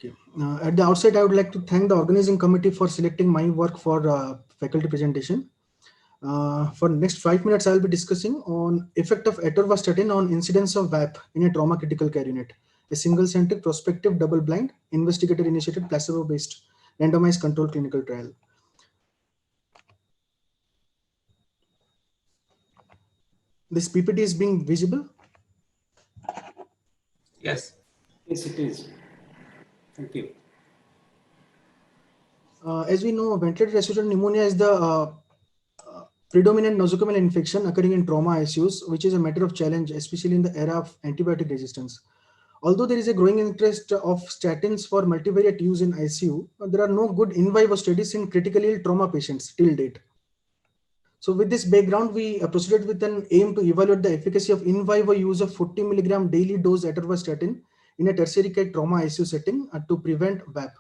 Okay. At the outset, I would like to thank the organizing committee for selecting my work for faculty presentation. For next 5 minutes, I will be discussing on effect of atorvastatin on incidence of VAP in a trauma critical care unit, a single-centric, prospective, double-blind, investigator-initiated, placebo-based, randomized controlled clinical trial. This PPT is being visible? Yes. Yes, it is. Thank you. As we know, ventilator-associated pneumonia is the predominant nosocomial infection occurring in trauma ICUs, which is a matter of challenge, especially in the era of antibiotic resistance. Although there is a growing interest of statins for multivariate use in ICU, there are no good in vivo studies in critically ill trauma patients till date. So with this background, we proceeded with an aim to evaluate the efficacy of in vivo use of 40 milligram daily dose atorvastatin in a tertiary care trauma ICU setting to prevent VAP.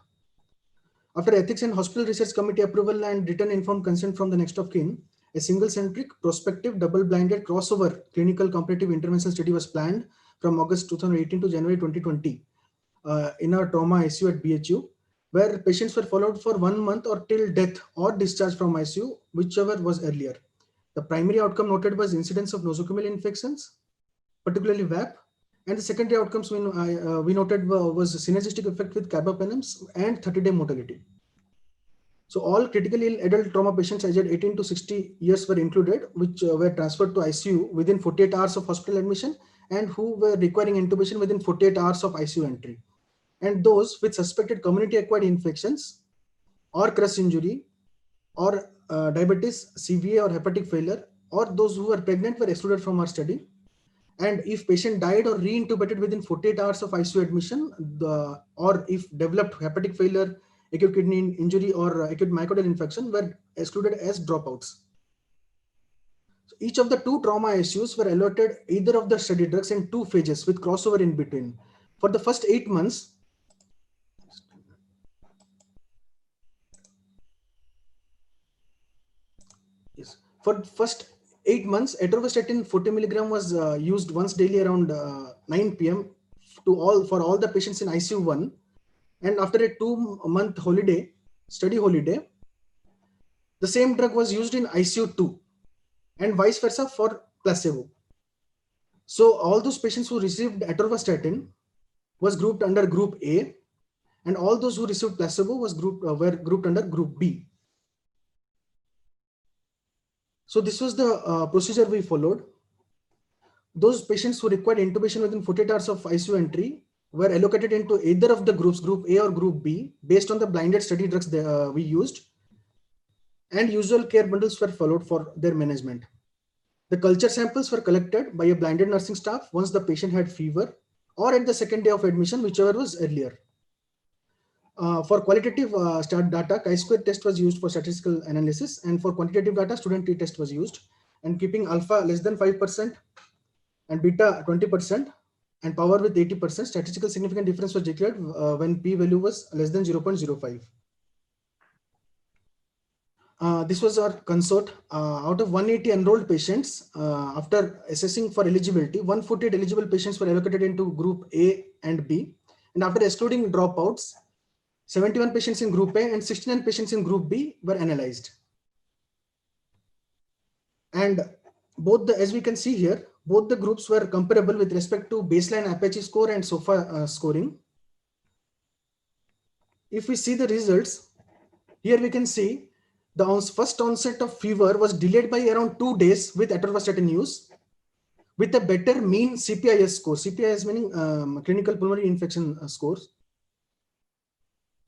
After Ethics and Hospital Research Committee approval and written informed consent from the next of kin, a single-centric, prospective, double-blinded crossover clinical comparative intervention study was planned from August 2018 to January 2020 in our trauma ICU at BHU, where patients were followed for 1 month or till death or discharge from ICU, whichever was earlier. The primary outcome noted was incidence of nosocomial infections, particularly VAP, and the secondary outcomes we noted was synergistic effect with carbapenems and 30-day mortality. So all critically ill adult trauma patients aged 18 to 60 years were included, which were transferred to ICU within 48 hours of hospital admission and who were requiring intubation within 48 hours of ICU entry. And those with suspected community-acquired infections or crush injury or diabetes, CVA or hepatic failure, or those who were pregnant were excluded from our study. And if patient died or re-intubated within 48 hours of ICU admission, or if developed hepatic failure, acute kidney injury, or acute myocardial infection were excluded as dropouts. So each of the two trauma ICUs were allotted either of the study drugs in 2 phases with crossover in between. For the first 8 months, for the first 8 months, atorvastatin 40 milligram was used once daily around 9 p.m. for all the patients in ICU 1. And after a 2-month study holiday, the same drug was used in ICU 2 and vice versa for placebo. So all those patients who received atorvastatin was grouped under group A, and all those who received placebo were grouped under group B. So this was the procedure we followed. Those patients who required intubation within 48 hours of ICU entry were allocated into either of the groups, group A or group B, based on the blinded study drugs we used, and usual care bundles were followed for their management. The culture samples were collected by a blinded nursing staff once the patient had fever or at the second day of admission, whichever was earlier. For qualitative data, chi-square test was used for statistical analysis, and for quantitative data, student t-test was used, and keeping alpha less than 5% and beta 20% and power with 80%, statistical significant difference was declared when p-value was less than 0.05. This was our consort. Out of 180 enrolled patients, after assessing for eligibility, 148 eligible patients were allocated into group A and B. And after excluding dropouts, 71 patients in group A and 69 patients in group B were analyzed. And as we can see here, both the groups were comparable with respect to baseline Apache score and SOFA scoring. If we see the results, here we can see the first onset of fever was delayed by around 2 days with atorvastatin use, with a better mean CPIS score. CPIS meaning clinical pulmonary infection scores.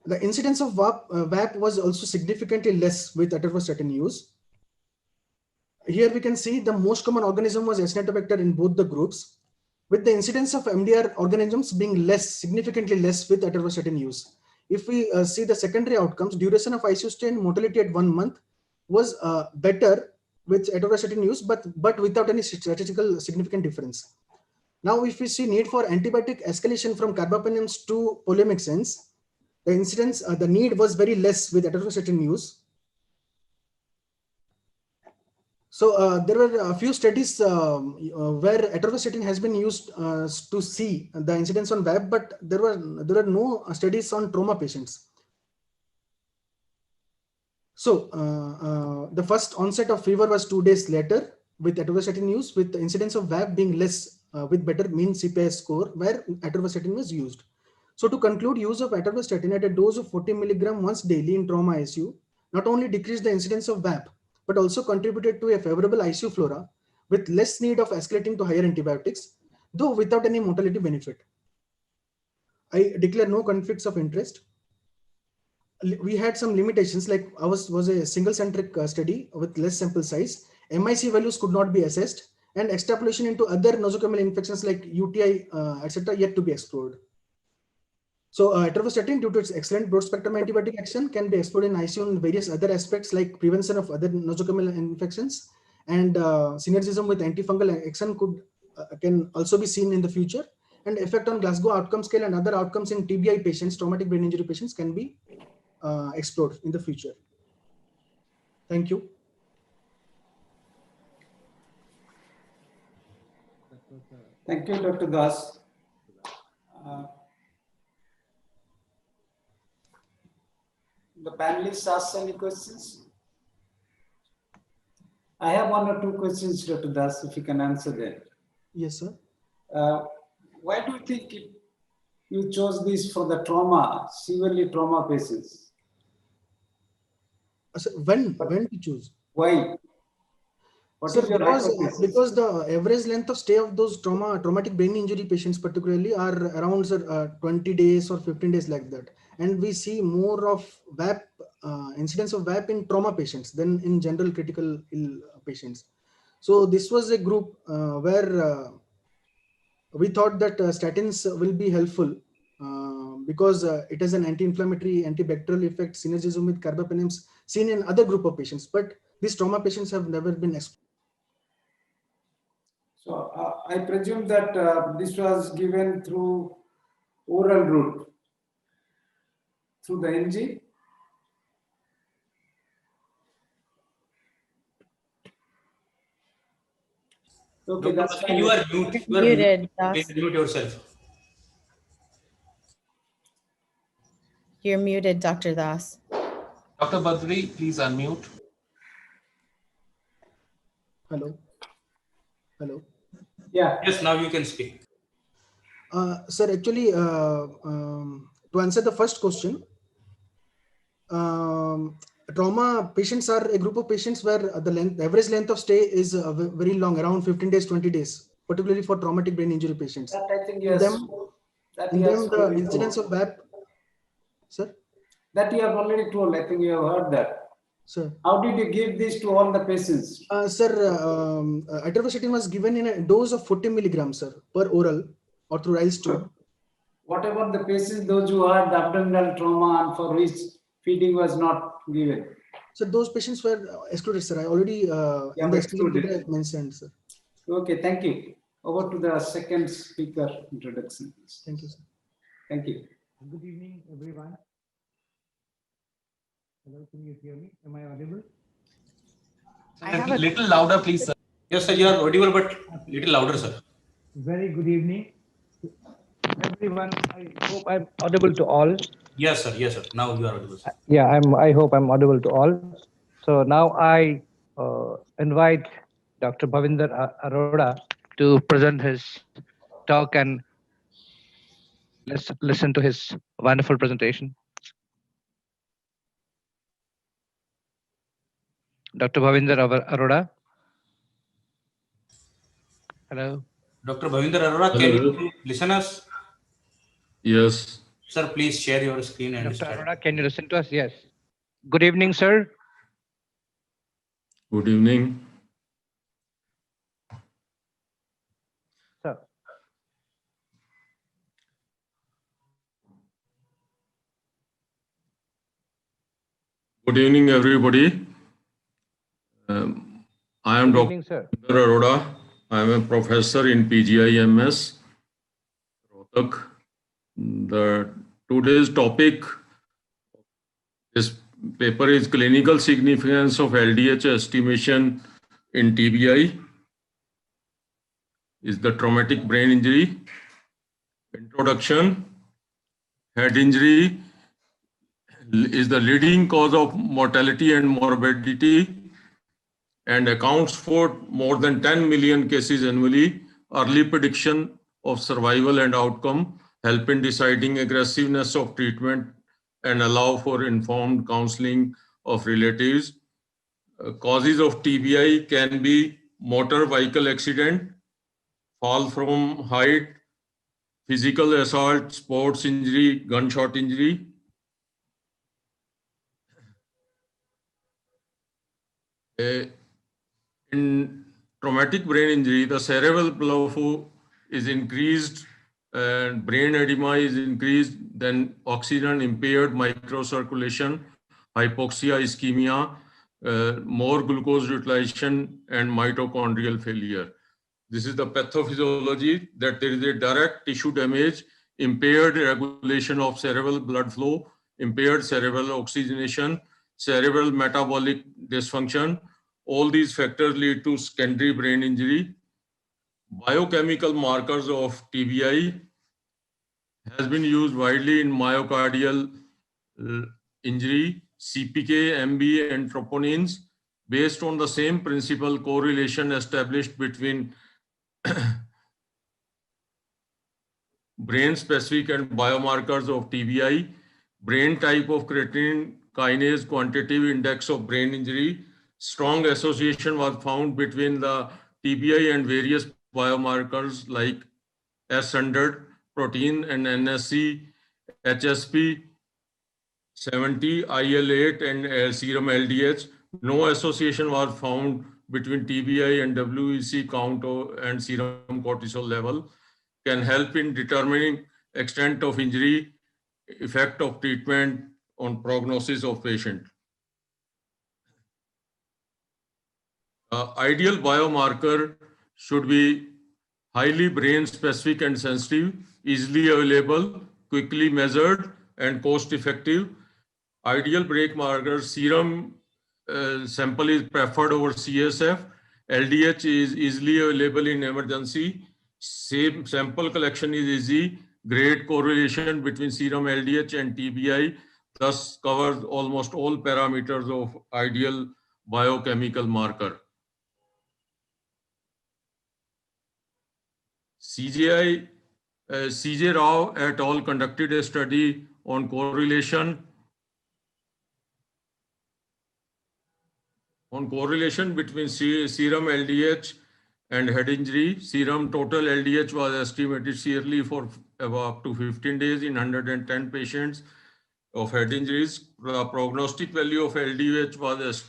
The incidence of VAP was also significantly less with atorvastatin use. Here we can see the most common organism was Acinetobacter in both the groups, with the incidence of MDR organisms being significantly less with atorvastatin use. If we see the secondary outcomes, duration of ICU stay and mortality at 1 month was better with atorvastatin use, but without any statistical significant difference. Now, if we see need for antibiotic escalation from carbapenems to polymyxins, the incidence, the need was very less with atorvastatin use. So there were a few studies where atorvastatin has been used to see the incidence on VAP, but there were no studies on trauma patients. So the first onset of fever was 2 days later with atorvastatin use, with the incidence of VAP being less with better mean CPI score where atorvastatin was used. So to conclude, use of atorvastatin at a dose of 40 milligram once daily in trauma ICU not only decreased the incidence of VAP, but also contributed to a favorable ICU flora with less need of escalating to higher antibiotics, though without any mortality benefit. I declare no conflicts of interest. We had some limitations, like ours was a single-centric study with less sample size. MIC values could not be assessed, and extrapolation into other nosocomial infections like UTI, etc., yet to be explored. So atorvastatin, due to its excellent broad-spectrum antibiotic action, can be explored in ICU in various other aspects like prevention of other nosocomial infections, and synergism with antifungal action can also be seen in the future. And effect on Glasgow outcome scale and other outcomes in TBI patients, traumatic brain injury patients, can be explored in the future. Thank you. Thank you, Dr. Das. The panelists ask any questions? I have one or two questions, Dr. Das, if you can answer them. Yes, sir. Why do you think you chose this for the trauma, severely trauma patients? When to choose? Why? What Sir, is your hypothesis? because the average length of stay of those traumatic brain injury patients particularly are around 20 days or 15 days like that. And we see more of VAP, incidence of VAP in trauma patients than in general critical ill patients. So this was a group where we thought that statins will be helpful because it has an anti-inflammatory, antibacterial effect, synergism with carbapenems seen in other group of patients. But these trauma patients have never been explored. So I presume that this was given through oral route, through the NG. Okay, Dr. that's fine. You are mute. You are Muted. Please mute yourself. You're muted, Dr. Das. Dr. Badri, please unmute. Hello. Hello. Yeah. Yes, now you can speak. Sir, actually, to answer the first question, trauma patients are a group of patients where the average length of stay is very long, around 15 days, 20 days, particularly for traumatic brain injury patients. That I think In them, the incidence of VAP, sir? That you have already told. I think you have heard that. Sir. How did you give this to all the patients? Sir, atorvastatin was given in a dose of 40 milligrams, sir, per oral or through Riles tube. What about the patients, those who had abdominal trauma and for which feeding was not given? So those patients were excluded, sir. I already in the excluded mentioned, sir. Okay, thank you. Over to the second speaker introduction. Thank you, sir. Thank you. Good evening, everyone. Hello, can you hear me? Am I audible? A little louder, please, sir. Yes, sir, you are audible, but little louder, sir. Very good evening, everyone. I hope I'm audible to all. Yes, sir. Yes, sir. Now you are audible, sir. Yeah, I hope I'm audible to all. So now I invite Dr. Bhavinder Arora to present his talk, and let's listen to his wonderful presentation. Dr. Bhavinder Arora. Hello. Dr. Bhavinder Arora, can you listen us? Yes. Sir, please share your screen and Dr. start. Arora, can you listen to us? Yes. Good evening, sir. Good evening. Sir. Good evening, everybody. I am Dr. Bhavinder Arora. I am a professor in PGIMS, Rohtak. The today's topic, this paper is clinical significance of LDH estimation in TBI is the traumatic brain injury. Introduction: head injury is the leading cause of mortality and morbidity and accounts for more than 10 million cases annually. Early prediction of survival and outcome help in deciding aggressiveness of treatment and allow for informed counseling of relatives. Causes of TBI can be motor vehicle accident, fall from height, physical assault, sports injury, gunshot injury. In traumatic brain injury, the cerebral blood flow is increased and brain edema is increased, then oxygen impaired, microcirculation, hypoxia, ischemia, more glucose utilization, and mitochondrial failure. This is the pathophysiology, that there is a direct tissue damage, impaired regulation of cerebral blood flow, impaired cerebral oxygenation, cerebral metabolic dysfunction. All these factors lead to secondary brain injury. Biochemical markers of TBI has been used widely in myocardial injury, CPK, MB, and troponins, based on the same principle correlation established between brain-specific and biomarkers of TBI, brain type of creatine kinase quantitative index of brain injury. Strong association was found between the TBI and various biomarkers like S100 protein and NSC, HSP 70, IL8, and serum LDH. No association was found between TBI and WEC count and serum cortisol level. Can help in determining extent of injury, effect of treatment on prognosis of patient. Ideal biomarker should be highly brain specific and sensitive, easily available, quickly measured, and cost effective. Ideal break marker: serum sample is preferred over CSF. LDH is easily available in emergency. Same sample collection is easy. Great correlation between serum LDH and TBI, thus covers almost all parameters of ideal biochemical marker. CJ Rao et al. Conducted a study on correlation between serum LDH and head injury. Serum total LDH was estimated yearly for up to 15 days in 110 patients of head injuries. The prognostic value of LDH was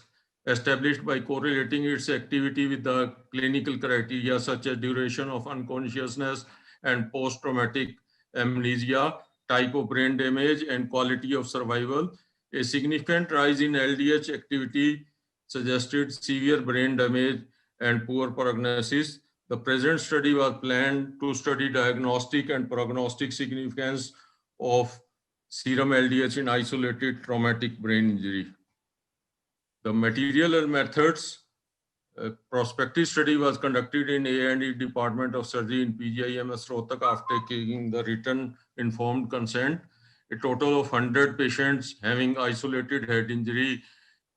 established by correlating its activity with the clinical criteria such as duration of unconsciousness and post-traumatic amnesia, type of brain damage, and quality of survival. A significant rise in LDH activity suggested severe brain damage and poor prognosis. The present study was planned to study diagnostic and prognostic significance of serum LDH in isolated traumatic brain injury. The material and methods: prospective study was conducted in A&E Department of Surgery in PGIMS Rohtak after taking the written informed consent. A total of 100 patients having isolated head injury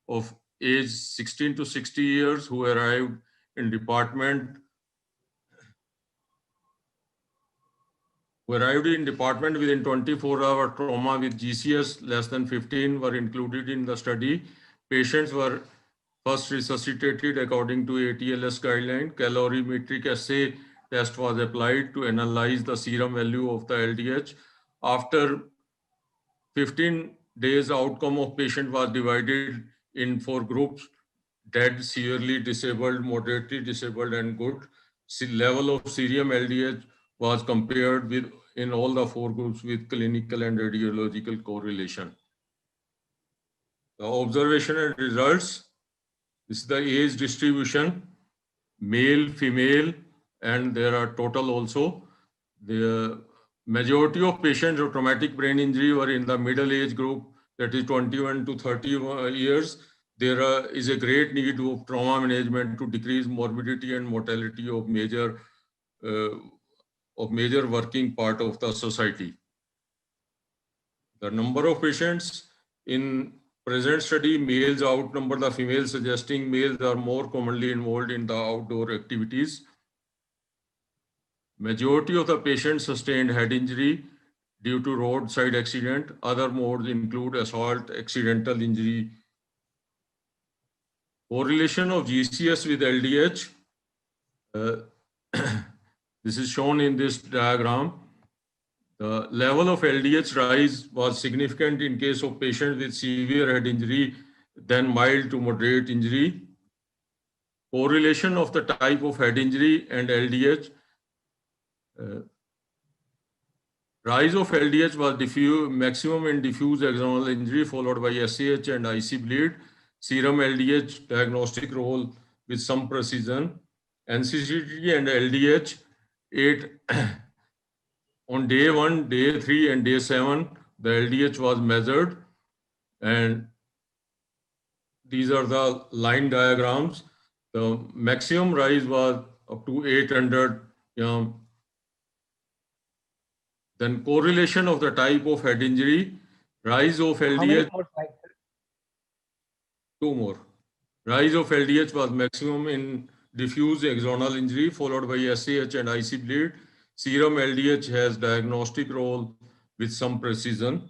of age 16 to 60 years who arrived in department within 24-hour trauma with GCS less than 15 were included in the study. Patients were first resuscitated according to ATLS guideline. Calorimetric assay test was applied to analyze the serum value of the LDH. After 15 days, outcome of patient was divided in 4 groups: dead, severely disabled, moderately disabled, and good. Level of serum LDH was compared with in all the 4 groups with clinical and radiological correlation. The observation and results: this is the age distribution, male, female, and there are total also. The majority of patients with traumatic brain injury were in the middle age group, that is 21 to 30 years. there is a great need of trauma management to decrease morbidity and mortality of major working part of the society. The number of patients in present study, males outnumber the females, suggesting males are more commonly involved in the outdoor activities. Majority of the patients sustained head injury due to roadside accident. Other modes include assault, accidental injury. Correlation of GCS with LDH. This is shown in this diagram. The level of LDH rise was significant in case of patients with severe head injury than mild to moderate injury. Correlation of the type of head injury and LDH. Rise of LDH was maximum in diffuse axonal injury followed by SAH and IC bleed. Serum LDH diagnostic role with some precision. NCCT and LDH 8 on day 1, day 3, and day 7, the LDH was measured. And these are the line diagrams. The maximum rise was up to 800. Then correlation of the type of head injury, rise of How many LDH, more slides? 2 more. Rise of LDH was maximum in diffuse axonal injury followed by SAH and IC bleed. Serum LDH has diagnostic role with some precision.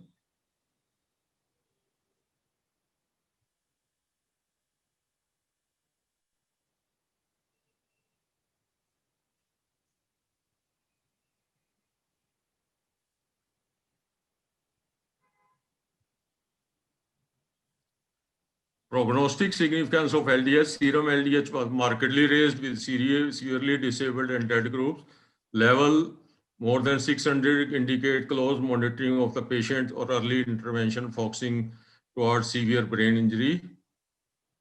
Prognostic significance of LDH, serum LDH was markedly raised with severely disabled and dead groups. Level more than 600 indicate close monitoring of the patient or early intervention focusing towards severe brain injury.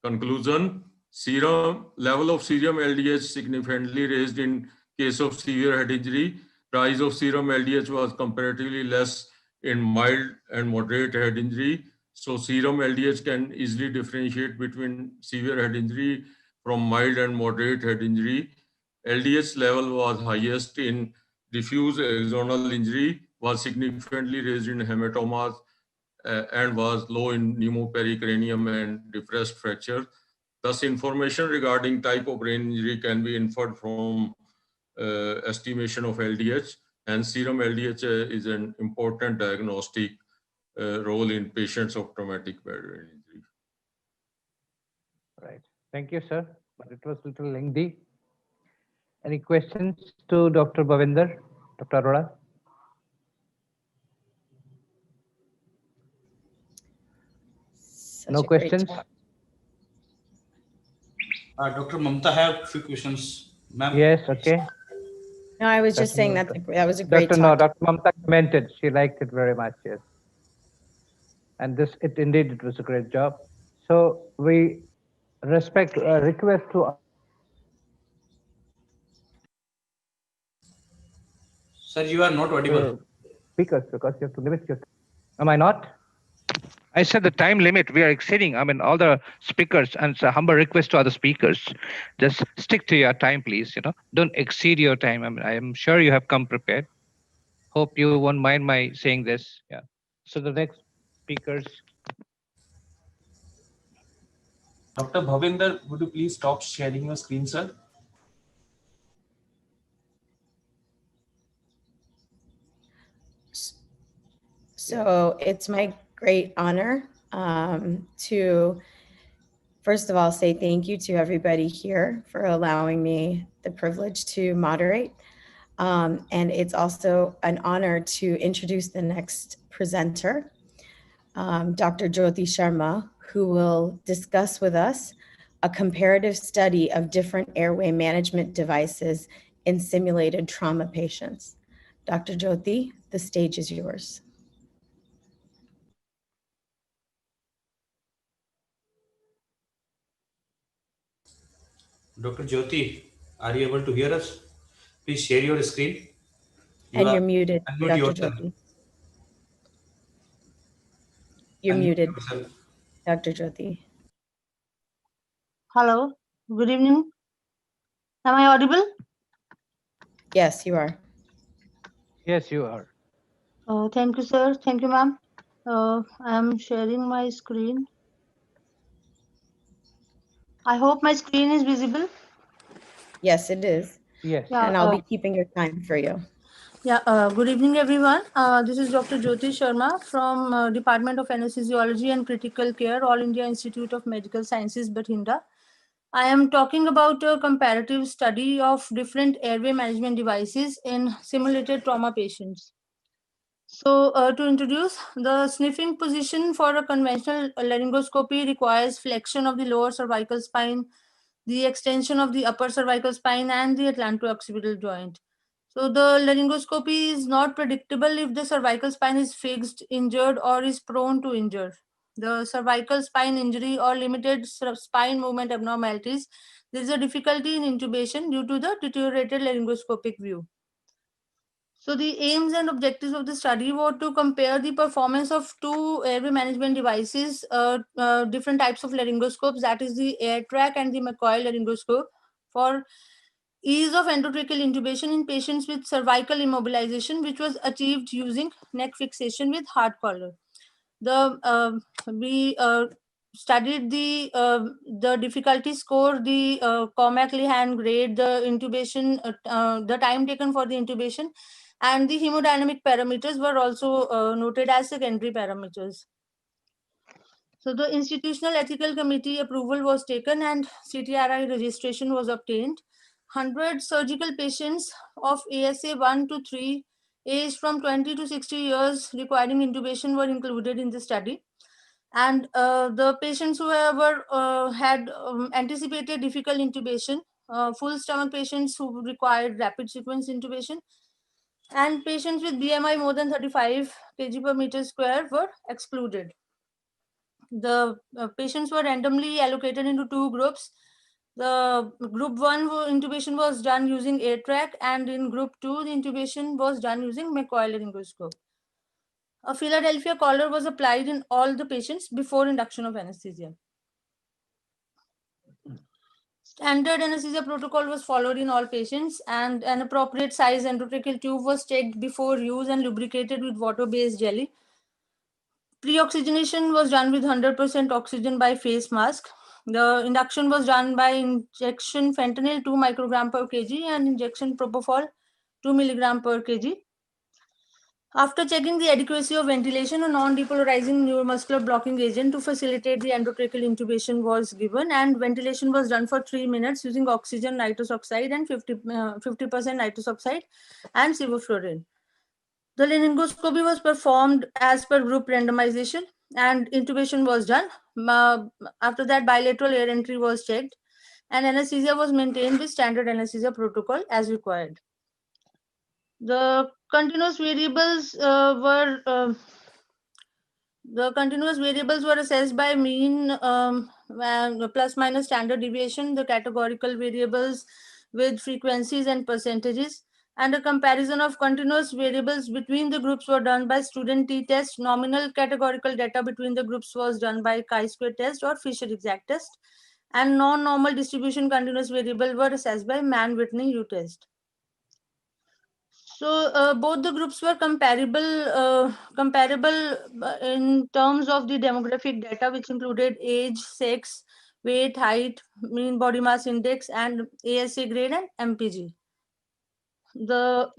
Conclusion, level of serum LDH significantly raised in case of severe head injury. Rise of serum LDH was comparatively less in mild and moderate head injury. So serum LDH can easily differentiate between severe head injury from mild and moderate head injury. LDH level was highest in diffuse axonal injury, was significantly raised in hematomas, and was low in pneumopericranium and depressed fracture. Thus, information regarding type of brain injury can be inferred from estimation of LDH, and serum LDH is an important diagnostic role in patients of traumatic brain injury. Right. Thank you, sir. But it was a little lengthy. Any questions to Dr. Bhavinder, Dr. Arora? Such No a great questions? talk. Dr. Mamta, have few questions. Ma'am. Yes, okay. No, I was just Dr. saying Mamta. that was a great Dr. No, talk. Dr. Mamta commented. She liked it very much, yes. And indeed, it was a great job. So we request to Sir, you are not audible. speakers because you have to limit your. Am I not? I said the time limit we are exceeding. I mean, all the speakers, and it's a humble request to other speakers, just stick to your time, please. Don't exceed your time. I mean, I am sure you have come prepared. Hope you won't mind my saying this. Yeah. So the next speakers. Dr. Bhavinder, would you please stop sharing your screen, sir? So it's my great honor to, first of all, say thank you to everybody here for allowing me the privilege to moderate. And it's also an honor to introduce the next presenter, Dr. Jyoti Sharma, who will discuss with us a comparative study of different airway management devices in simulated trauma patients. Dr. Jyoti, the stage is yours. Dr. Jyoti, are you able to hear us? Please share your screen. You're muted, Unmute Dr. yourself. Jyoti. You're Unmute muted, yourself. Dr. Jyoti. Hello, good evening. Am I audible? Yes, you are. Yes, you are. Thank you, sir. Thank you, ma'am. I am sharing my screen. I hope my screen is visible. Yes, it is. Yes. Yeah, And I'll be keeping your time for you. good evening, everyone. This is Dr. Jyoti Sharma from Department of Anesthesiology and Critical Care, All India Institute of Medical Sciences, Bathinda. I am talking about a comparative study of different airway management devices in simulated trauma patients. So, to introduce, the sniffing position for a conventional laryngoscopy requires flexion of the lower cervical spine, the extension of the upper cervical spine, and the atlanto-occipital joint. So, the laryngoscopy is not predictable if the cervical spine is fixed, injured, or is prone to injure. The cervical spine injury or limited spine movement abnormalities, there is a difficulty in intubation due to the deteriorated laryngoscopic view. So the aims and objectives of the study were to compare the performance of two airway management devices, different types of laryngoscopes, that is the AirTrack and the McCoy laryngoscope, for ease of endotracheal intubation in patients with cervical immobilization, which was achieved using neck fixation with hard collar. We studied the difficulty score, the Cormack-Lihan grade, the intubation, the time taken for the intubation, and the hemodynamic parameters were also noted as secondary parameters. So the Institutional Ethical Committee approval was taken and CTRI registration was obtained. 100 surgical patients of ASA 1 to 3, aged from 20 to 60 years, requiring intubation were included in the study. And the patients who had anticipated difficult intubation, full stomach patients who required rapid sequence intubation, and patients with BMI more than 35 kg per meter square were excluded. The patients were randomly allocated into two groups. The group 1 intubation was done using AirTrack, and in group 2 the intubation was done using McCoy laryngoscope. A Philadelphia collar was applied in all the patients before induction of anesthesia. Standard anesthesia protocol was followed in all patients, and an appropriate size endotracheal tube was checked before use and lubricated with water-based jelly. Pre-oxygenation was done with 100% oxygen by face mask. The induction was done by injection fentanyl 2 microgram per kg and injection propofol 2 milligram per kg. After checking the adequacy of ventilation, a non-depolarizing neuromuscular blocking agent to facilitate the endotracheal intubation was given, and ventilation was done for 3 minutes using oxygen, nitrous oxide, and 50% nitrous oxide and sevoflurane. The laryngoscopy was performed as per group randomization, and intubation was done. After that, bilateral air entry was checked, and anesthesia was maintained with standard anesthesia protocol as required. The continuous variables were assessed by mean plus minus standard deviation, the categorical variables with frequencies and percentages, and a comparison of continuous variables between the groups were done by student t-test. Nominal categorical data between the groups was done by chi-square test or Fisher-Exact test, and non-normal distribution continuous variable were assessed by Mann-Whitney U-test. So both the groups were comparable in terms of the demographic data, which included age, sex, weight, height, mean body mass index, and ASA grade and MPG. The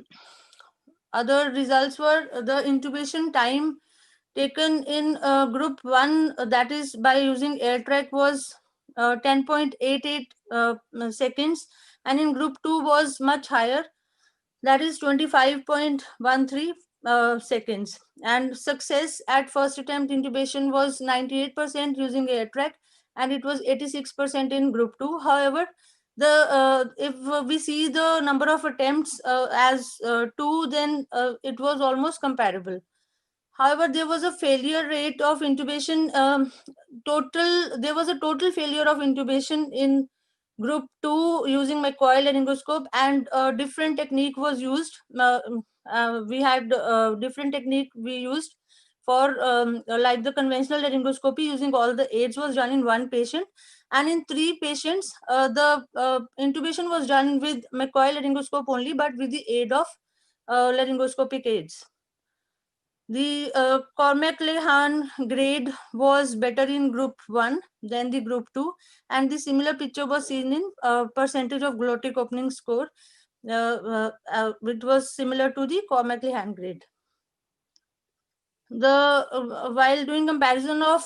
other results were the intubation time taken in group 1, that is by using AirTrack, was 10.88 seconds, and in group 2 was much higher, that is 25.13 seconds. And success at first attempt intubation was 98% using AirTrack, and it was 86% in group 2. However, if we see the number of attempts as 2, then it was almost comparable. However, there was a failure rate of intubation. There was a total failure of intubation in group 2 using McCoy laryngoscope, and a different technique was used. We had different technique we used for like the conventional laryngoscopy using all the aids was done in one patient, and in 3 patients the intubation was done with McCoy laryngoscope only, but with the aid of laryngoscopic aids. The Cormack-Lehane grade was better in group 1 than the group 2, and the similar picture was seen in percentage of glottic opening score. It was similar to the Cormack-Lehane grade. While doing comparison of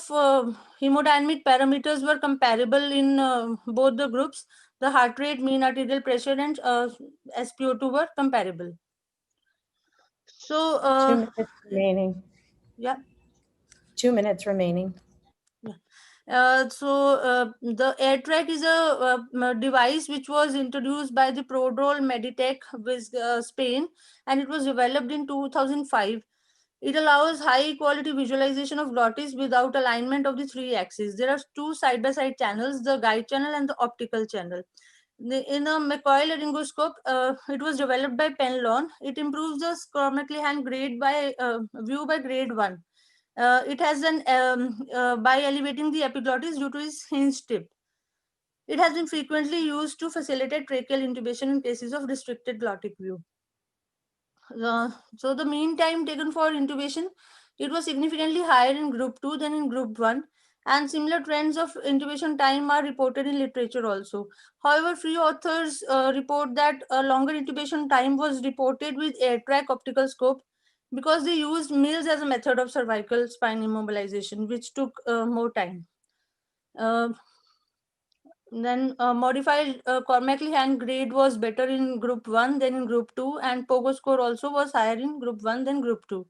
hemodynamic parameters were comparable in both the groups, the heart rate, mean arterial pressure, and SpO2 were comparable. So 2 minutes remaining. yeah. 2 minutes remaining. The AirTrack is a device which was introduced by the Prodrol Meditech with Spain, and it was developed in 2005. It allows high quality visualization of glottis without alignment of the 3 axes. There are 2 side-by-side channels, the guide channel and the optical channel. In a McCoy laryngoscope, it was developed by Penlon. It improves the Cormack-Lehane grade by view by grade 1. It has by elevating the epiglottis due to its hinge tip. It has been frequently used to facilitate tracheal intubation in cases of restricted glottic view. So the mean time taken for intubation, it was significantly higher in group 2 than in group 1, and similar trends of intubation time are reported in literature also. However, few authors report that a longer intubation time was reported with AirTrack optical scope because they used Mills as a method of cervical spine immobilization, which took more time. Then modified Cormack-Lehane grade was better in group 1 than in group 2, and Pogo score also was higher in group 1 than group 2.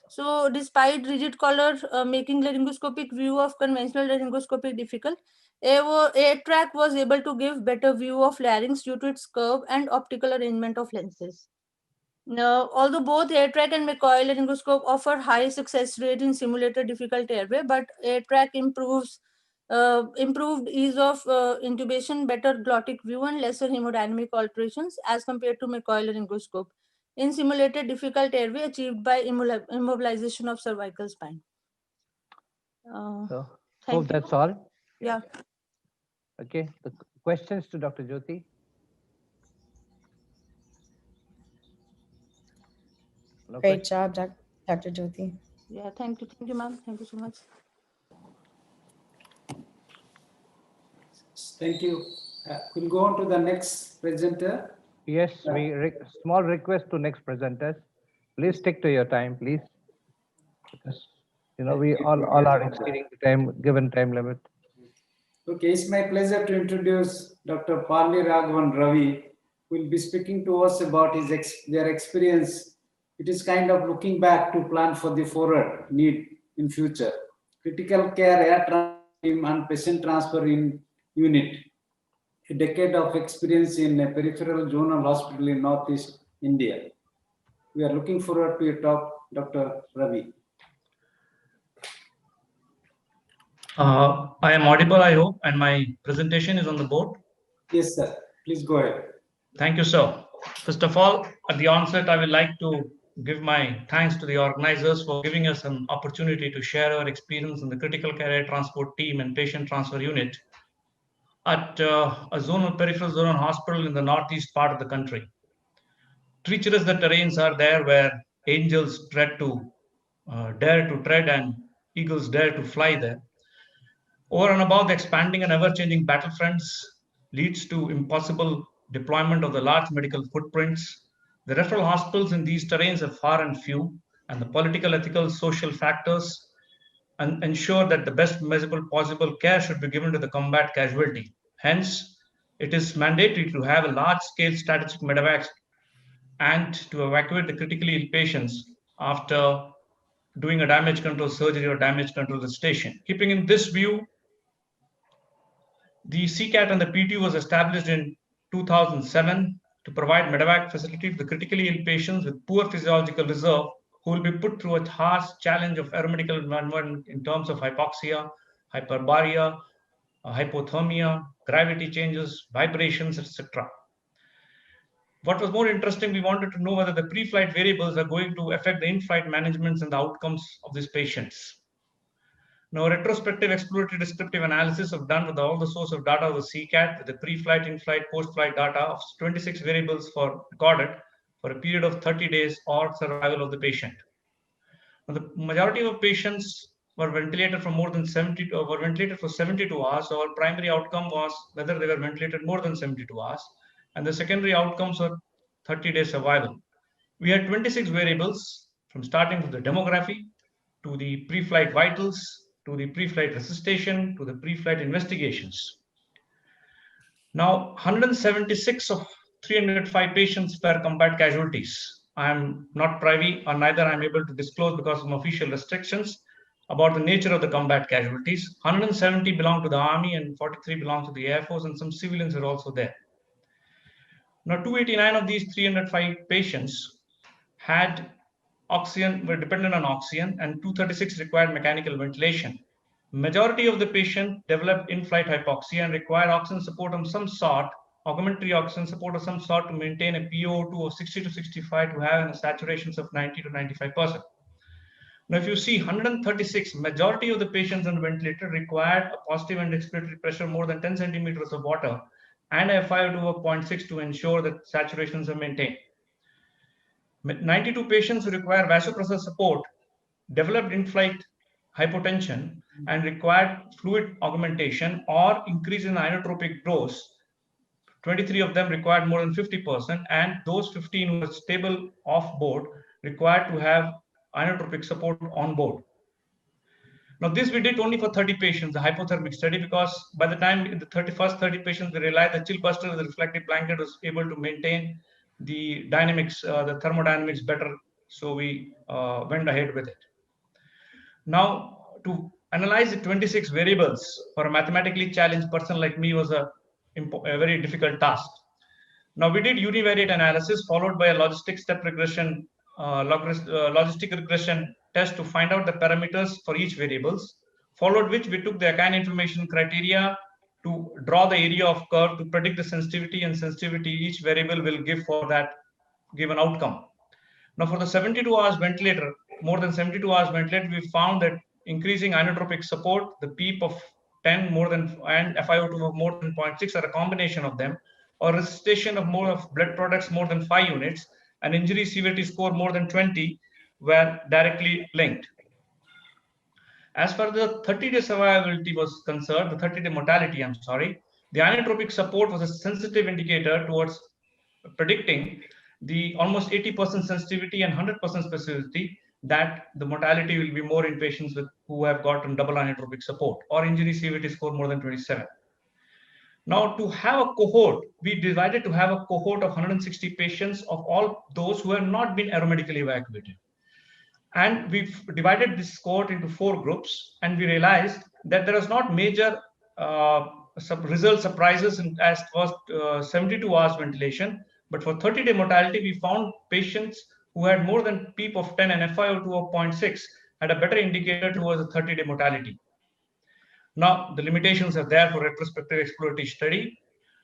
So despite rigid collar making laryngoscopic view of conventional laryngoscopy difficult, AirTrack was able to give better view of larynx due to its curve and optical arrangement of lenses. Now, although both AirTrack and McCoy laryngoscope offer high success rate in simulated difficult airway, but AirTrack improved ease of intubation, better glottic view, and lesser hemodynamic alterations as compared to McCoy laryngoscope in simulated difficult airway achieved by immobilization of cervical spine. So Thank hope you. that's all. Yeah. Okay. The questions to Dr. Jyoti. No Great questions? job, Dr. Jyoti. Yeah. Thank you, ma'am. Thank you so much. Thank you. We'll go on to the next presenter. Yes, small request to next presenters. Please stick to your time, please. Because, we all are exceeding the given time limit. Okay, it's my pleasure to introduce Dr. Parli Raghavan Ravi, who will be speaking to us about their experience. It is kind of looking back to plan for the forward need in future. Critical care air transfer team and patient transfer in unit. A decade of experience in a peripheral zonal hospital in Northeast India. We are looking forward to your talk, Dr. Ravi. I am audible, I hope, and my presentation is on the board. Yes, sir. Please go ahead. Thank you, sir. First of all, at the onset, I would like to give my thanks to the organizers for giving us an opportunity to share our experience in the critical care air transport team and patient transfer unit at a peripheral zonal hospital in the northeast part of the country. Treacherous the terrains are there where angels dare to tread and eagles dare to fly there. Over and above the expanding and ever-changing battlefronts leads to impossible deployment of the large medical footprints. The referral hospitals in these terrains are far and few, and the political, ethical, social factors ensure that the best possible care should be given to the combat casualty. Hence, it is mandatory to have a large-scale strategic medevacs and to evacuate the critically ill patients after doing a damage control surgery or damage control the station. Keeping in this view, the CCAT and the PT was established in 2007 to provide medevac facility to the critically ill patients with poor physiological reserve who will be put through a harsh challenge of aeromedical environment in terms of hypoxia, hyperbaria, hypothermia, gravity changes, vibrations, etc. what was more interesting, we wanted to know whether the pre-flight variables are going to affect the in-flight managements and the outcomes of these patients. Now, retrospective exploratory descriptive analysis of done with all the source of data of the CCAT, with the pre-flight, in-flight, post-flight data of 26 variables for recorded for a period of 30 days or survival of the patient. Now, the majority of patients were ventilated for more than 72 hours. So our primary outcome was whether they were ventilated more than 72 hours, and the secondary outcomes were 30-day survival. We had 26 variables from starting with the demography to the pre-flight vitals, to the pre-flight resuscitation, to the pre-flight investigations. Now, 176 of 305 patients were combat casualties. I am not privy, or neither I am able to disclose because of official restrictions about the nature of the combat casualties. 170 belong to the Army and 43 belong to the Air Force, and some civilians are also there. Now, 289 of these 305 patients had oxygen, were dependent on oxygen, and 236 required mechanical ventilation. Majority of the patients developed in-flight hypoxia and required oxygen support of some sort, augmentary oxygen support of some sort, to maintain a PO2 of 60 to 65 to have a saturations of 90 to 95%. Now, if you see 136, majority of the patients on the ventilator required a positive end expiratory pressure more than 10 centimeters of water and a FiO2 of 0.6 to ensure that saturations are maintained. 92 patients who require vasopressor support developed in-flight hypotension and required fluid augmentation or increase in the inotropic dose. 23 of them required more than 50%, and those 15 who were stable off board required to have inotropic support on board. Now, this we did only for 30 patients, the hypothermic study, because by the time in the 30 patients, we realized the chill buster with the reflective blanket was able to maintain the dynamics, the thermodynamics better. So we went ahead with it. Now, to analyze the 26 variables for a mathematically challenged person like me was a very difficult task. Now, we did univariate analysis followed by a logistic step regression, logistic regression test to find out the parameters for each variables, followed which we took the Akain information criteria to draw the area of curve to predict the sensitivity and sensitivity each variable will give for that given outcome. Now, for the 72 hours ventilator, more than 72 hours ventilator, we found that increasing inotropic support, the PEEP of 10 more than and FiO2 of more than 0.6 are a combination of them, or resuscitation of more of blood products more than 5 units, and injury severity score more than 20 were directly linked. As far as the 30-day survivability was concerned, the 30-day mortality, I'm sorry, the inotropic support was a sensitive indicator towards predicting the almost 80% sensitivity and 100% specificity that the mortality will be more in patients with who have gotten double inotropic support or injury severity score more than 27. Now, to have a cohort, we decided to have a cohort of 160 patients of all those who have not been aeromedically evacuated. And we've divided this cohort into 4 groups, and we realized that there was not major result surprises as was 72 hours ventilation, but for 30-day mortality, we found patients who had more than PEEP of 10 and FiO2 of 0.6 had a better indicator towards the 30-day mortality. Now, the limitations are there for retrospective exploratory study.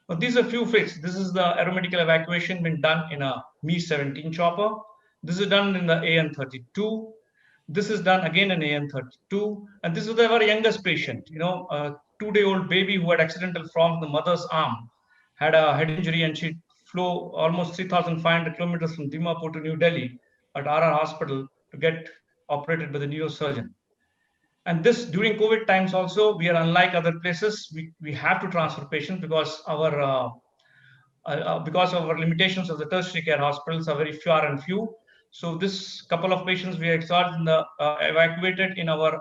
Now, these are few fits. This is the aeromedical evacuation been done in a Mi-17 chopper. This is done in the AN-32. This is done again in AN-32. And this is the very youngest patient, a 2-day-old baby who had accidental fall from the mother's arm, had a head injury, and she flew almost 3,500 kilometers from Dimapur to New Delhi at RR Hospital to get operated by the neurosurgeon. And this during COVID times also, we are unlike other places. We have to transfer patients because our limitations of the tertiary care hospitals are very far and few. So this couple of patients we exhausted in the evacuated in our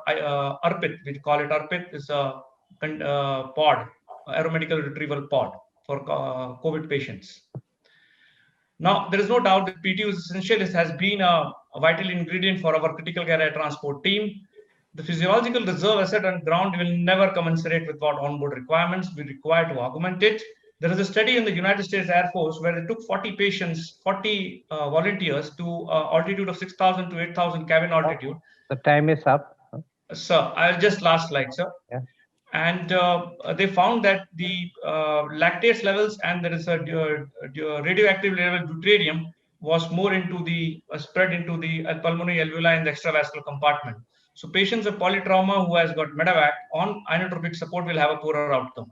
ARPIT, we call it ARPIT, is a pod, aeromedical retrieval pod for COVID patients. Now, there is no doubt that PTU is essential. It has been a vital ingredient for our critical care air transport team. The physiological reserve asset on ground will never commensurate with what onboard requirements we require to augment it. There is a study in the United States Air Force where they took 40 patients, 40 volunteers to altitude of 6,000 to 8,000 cabin altitude. The time is up. Sir, I'll just last slide, sir. Yeah. And they found that the lactate levels and there is a radioactive level deuterium was more into the spread into the pulmonary alveoli and the extravascular compartment. So patients with polytrauma who has got medevac on inotropic support will have a poorer outcome.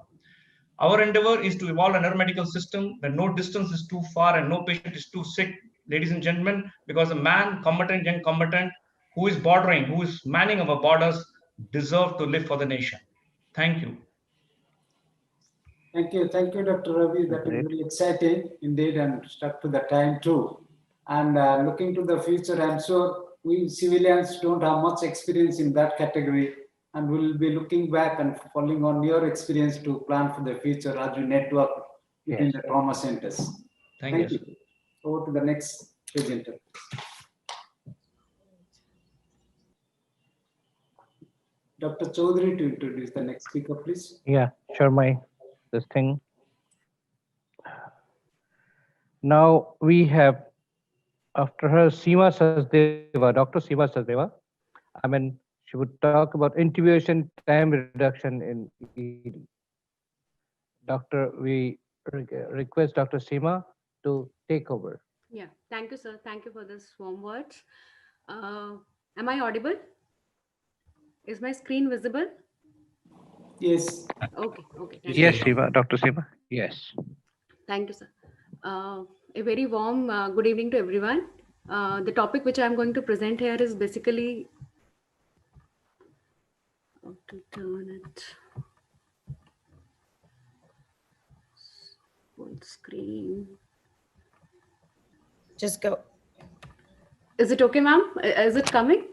Our endeavor is to evolve a neuromedical system where no distance is too far and no patient is too sick, ladies and gentlemen, because a man, combatant, young combatant, who is bordering, who is manning our borders, deserve to live for the nation. Thank you. Thank you, Dr. Ravi. That is very exciting indeed, and stuck to the time too. And looking to the future, I'm sure we civilians don't have much experience in that category, and we'll be looking back and following on your experience to plan for the future as you network within the trauma centers. Thank you. Over to the next presenter. Dr. Chaudhary to introduce the next speaker, please. Yeah, sure, this thing. Now we have, after her, Seema Sachdeva, Dr. Seema Sachdeva. I mean, she would talk about intubation time reduction in ED. We request Dr. Seema to take over. Yeah, thank you, sir. Thank you for this warm words. Am I audible? Is my screen visible? Yes. Okay. Yes, Seema, Dr. Seema. Yes. Thank you, sir. A very warm good evening to everyone. The topic which I'm going to present here is basically, how to turn it, full screen. Just go. Is it okay, ma'am? Is it coming?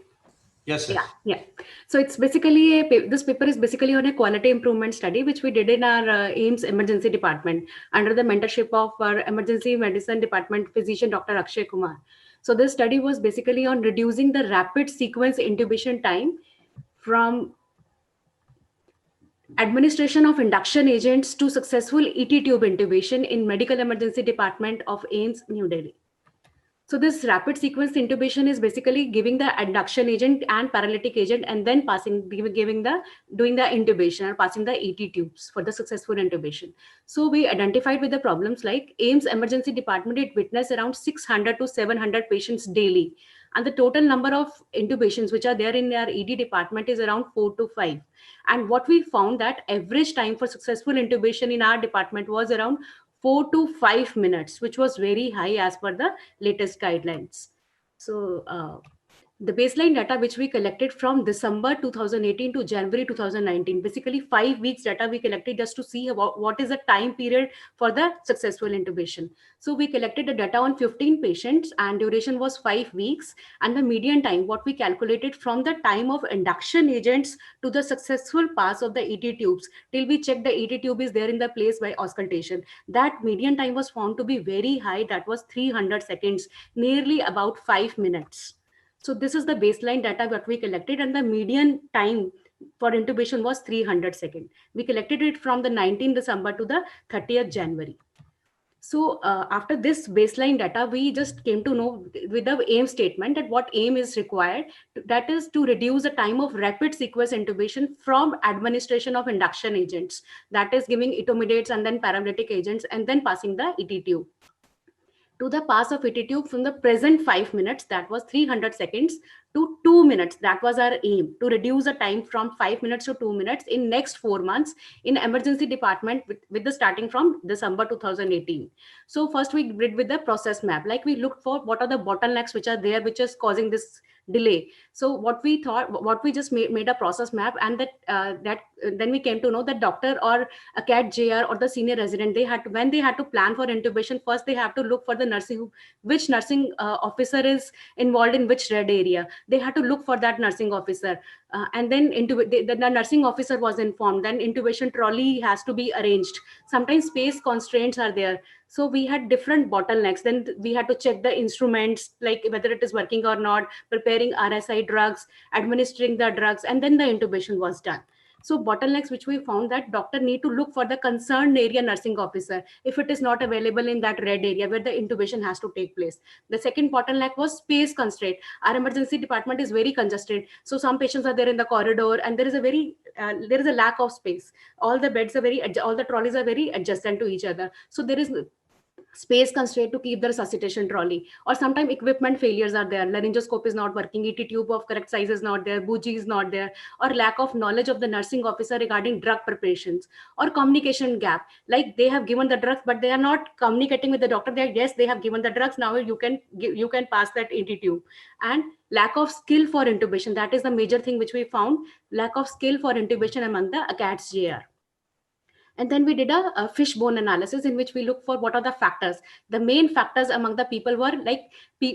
Yes, sir. Yeah. So it's basically this paper is basically on a quality improvement study which we did in our AIIMS emergency department under the mentorship of our emergency medicine department physician Dr. Akshay Kumar. So this study was basically on reducing the rapid sequence intubation time from administration of induction agents to successful ET tube intubation in medical emergency department of AIIMS, New Delhi. So this rapid sequence intubation is basically giving the induction agent and paralytic agent and then doing the intubation or passing the ET tubes for the successful intubation. So we identified with the problems like AIIMS emergency department, it witnessed around 600 to 700 patients daily. And the total number of intubations which are there in our ED department is around 4 to 5. And what we found that average time for successful intubation in our department was around 4 to 5 minutes, which was very high as per the latest guidelines. So the baseline data which we collected from December 2018 to January 2019, basically 5 weeks data we collected just to see what is the time period for the successful intubation. So we collected the data on 15 patients and duration was 5 weeks, and the median time what we calculated from the time of induction agents to the successful pass of the ET tubes till we check the ET tube is there in the place by auscultation, that median time was found to be very high. That was 300 seconds, nearly about 5 minutes. So this is the baseline data that we collected, and the median time for intubation was 300 seconds. We collected it from the 19th December to the 30th January. So after this baseline data, we just came to know with the AIIMS statement that what AIIM is required, that is to reduce the time of rapid sequence intubation from administration of induction agents, that is giving etomidate and then paralytic agents and then passing the ET tube, to the pass of ET tube from the present 5 minutes, that was 300 seconds, to 2 minutes. That was our aim, to reduce the time from 5 minutes to 2 minutes in next 4 months in emergency department with the starting from December 2018. So first we did with the process map, like we looked for what are the bottlenecks which are there, which is causing this delay. So what we just made a process map, and then we came to know that doctor or a CAT JR or the senior resident, when they had to plan for intubation, first they have to look for the which nursing officer is involved in which red area. They had to look for that nursing officer, and then the nursing officer was informed. Then intubation trolley has to be arranged. Sometimes space constraints are there. So we had different bottlenecks. Then we had to check the instruments, like whether it is working or not, preparing RSI drugs, administering the drugs, and then the intubation was done. So bottlenecks which we found that doctor need to look for the concerned area nursing officer if it is not available in that red area where the intubation has to take place. The second bottleneck was space constraint. Our emergency department is very congested. So some patients are there in the corridor and there is a lack of space. All the beds are all the trolleys are very adjacent to each other. So there is space constraint to keep the resuscitation trolley, or sometimes equipment failures are there. Laryngoscope is not working, ET tube of correct size is not there, bougie is not there, or lack of knowledge of the nursing officer regarding drug preparations, or communication gap. Like they have given the drugs, but they are not communicating with the doctor. Yes, they have given the drugs. Now you can pass that ET tube. And lack of skill for intubation. That is the major thing which we found. Lack of skill for intubation among the ACATS JR. And then we did a fishbone analysis in which we look for what are the factors. The main factors among the people were like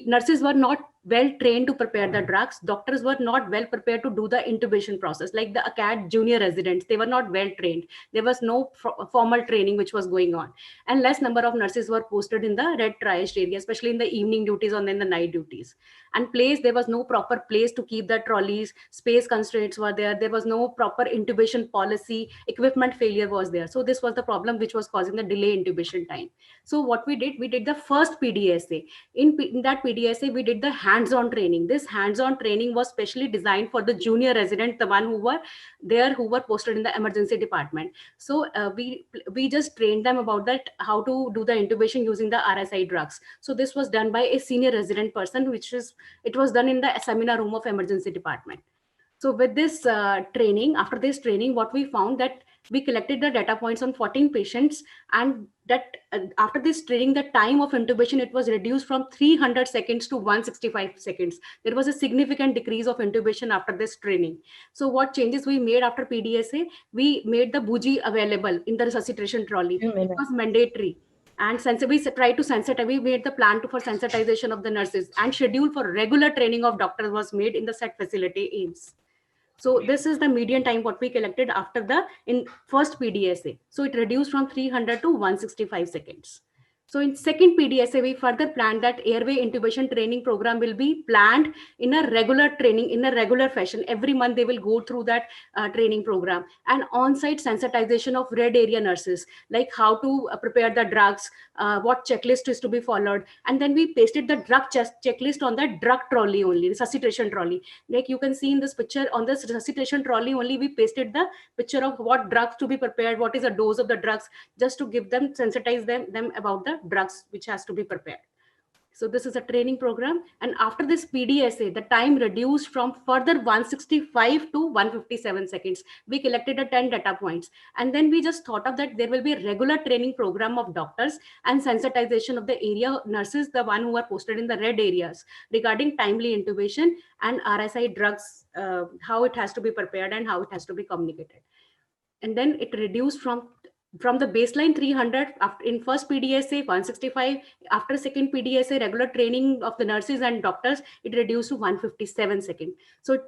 nurses were not well trained to prepare the drugs. Doctors were not well prepared to do the intubation process. Like the ACAT junior residents, they were not well trained. There was no formal training which was going on. And less number of nurses were posted in the red triaged area, especially in the evening duties and then the night duties. And there was no proper place to keep the trolleys. Space constraints were there. There was no proper intubation policy. Equipment failure was there. So this was the problem which was causing the delay intubation time. So what we did the first PDSA. In that PDSA, we did the hands-on training. This hands-on training was specially designed for the junior resident, the one who were posted in the emergency department. So we just trained them about that, how to do the intubation using the RSI drugs. So this was done by a senior resident person, it was done in the seminar room of emergency department. So with this training, after this training, what we found that we collected the data points on 14 patients, and that after this training, the time of intubation, it was reduced from 300 seconds to 165 seconds. There was a significant decrease of intubation after this training. So what changes we made after PDSA? We made the bougie available in the resuscitation trolley. It was mandatory. And we tried to sensitize, we made the plan for sensitization of the nurses, and schedule for regular training of doctors was made in the set facility AIIMS. So this is the median time what we collected after in first PDSA. So it reduced from 300 to 165 seconds. So in second PDSA, we further planned that airway intubation training program will be planned in a regular training, in a regular fashion. Every month they will go through that training program, and on-site sensitization of red area nurses, like how to prepare the drugs, what checklist is to be followed. And then we pasted the drug checklist on the drug trolley only, resuscitation trolley. Like you can see in this picture, on this resuscitation trolley only, we pasted the picture of what drugs to be prepared, what is the dose of the drugs, just to give them, sensitize them about the drugs which has to be prepared. So this is a training program. And after this PDSA, the time reduced from further 165 to 157 seconds. We collected 10 data points. And then we just thought of that there will be a regular training program of doctors and sensitization of the area nurses, the one who are posted in the red areas, regarding timely intubation and RSI drugs, how it has to be prepared and how it has to be communicated. And then it reduced from the baseline 300 in first PDSA, 165. After second PDSA, regular training of the nurses and doctors, it reduced to 157 seconds. So